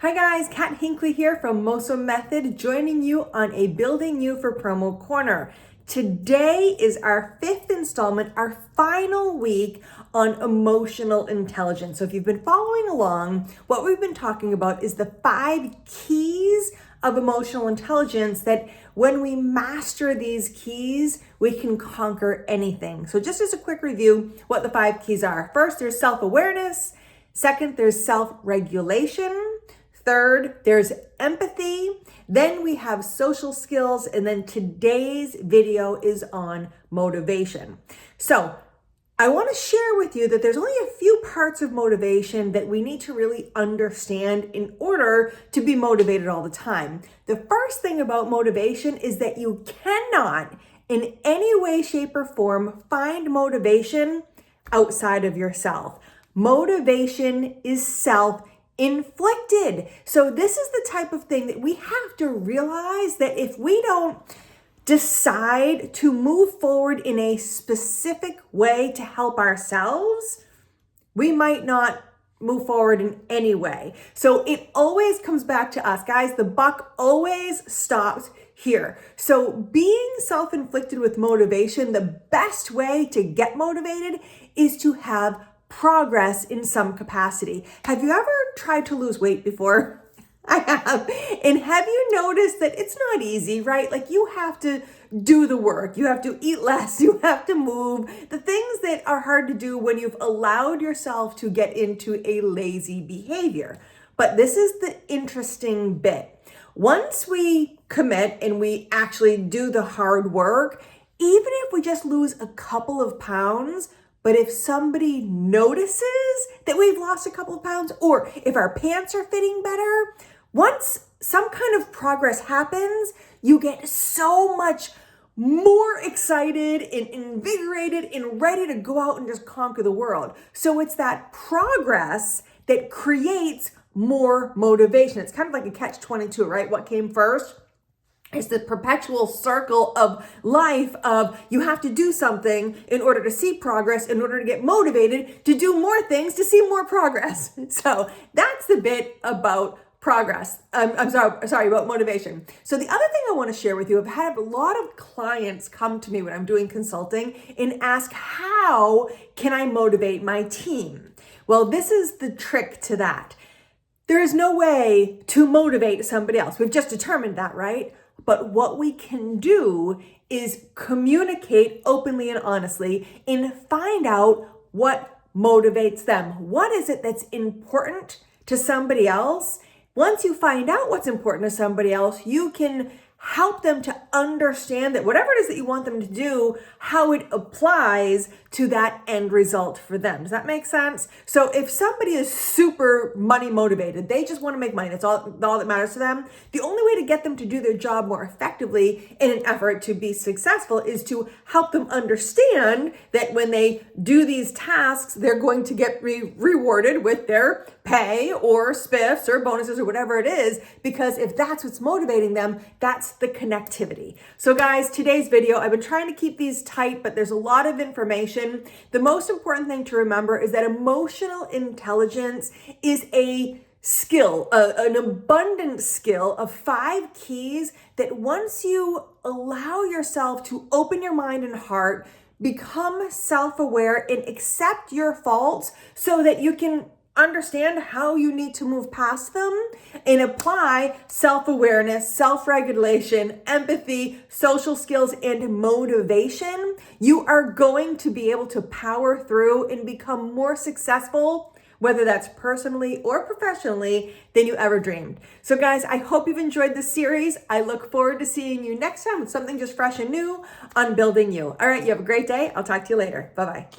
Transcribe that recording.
Hi guys, Kat Hinckley here from Moso Method, joining you on a Building You for Promo Corner. Today is our fifth installment, our final week on emotional intelligence. So if you've been following along, what we've been talking about is the 5 keys of emotional intelligence that when we master these keys, we can conquer anything. So just as a quick review, what the 5 keys are. First, there's self-awareness. Second, there's self-regulation. Third, there's empathy. Then we have social skills. And then today's video is on motivation. So I want to share with you that there's only a few parts of motivation that we need to really understand in order to be motivated all the time. The first thing about motivation is that you cannot in any way, shape, or form find motivation outside of yourself. Motivation is self-inflicted. So this is the type of thing that we have to realize that if we don't decide to move forward in a specific way to help ourselves, we might not move forward in any way. So it always comes back to us, guys. The buck always stops here. So being self-inflicted with motivation, the best way to get motivated is to have progress in some capacity. Have you ever tried to lose weight before? I have. And have you noticed that it's not easy, right? Like you have to do the work. You have to eat less. You have to move. The things that are hard to do when you've allowed yourself to get into a lazy behavior. But this is the interesting bit. Once we commit and we actually do the hard work, even if we just lose a couple of pounds, but if somebody notices that we've lost a couple of pounds, or if our pants are fitting better, once some kind of progress happens, you get so much more excited and invigorated and ready to go out and just conquer the world. So it's that progress that creates more motivation. It's kind of like a catch-22, right? What came first? It's the perpetual circle of life of you have to do something in order to see progress, in order to get motivated to do more things to see more progress. So that's the bit about progress. I'm sorry, about motivation. So the other thing I want to share with you, I've had a lot of clients come to me when I'm doing consulting and ask, how can I motivate my team? Well, this is the trick to that. There is no way to motivate somebody else. We've just determined that, right? But what we can do is communicate openly and honestly and find out what motivates them. What is it that's important to somebody else? Once you find out what's important to somebody else, you can help them to understand that whatever it is that you want them to do, how it applies to that end result for them. Does that make sense? So if somebody is super money motivated, they just want to make money, that's all that matters to them, the only way to get them to do their job more effectively in an effort to be successful is to help them understand that when they do these tasks, they're going to get rewarded with their pay or spiffs or bonuses or whatever it is, because if that's what's motivating them, that's the connectivity. So guys, today's video, I've been trying to keep these tight, but there's a lot of information. The most important thing to remember is that emotional intelligence is a skill, an abundant skill of 5 keys that once you allow yourself to open your mind and heart, become self-aware and accept your faults so that you can understand how you need to move past them and apply self-awareness, self-regulation, empathy, social skills, and motivation, you are going to be able to power through and become more successful, whether that's personally or professionally, than you ever dreamed. So guys, I hope you've enjoyed this series. I look forward to seeing you next time with something just fresh and new on Building You. All right, you have a great day. I'll talk to you later. Bye-bye.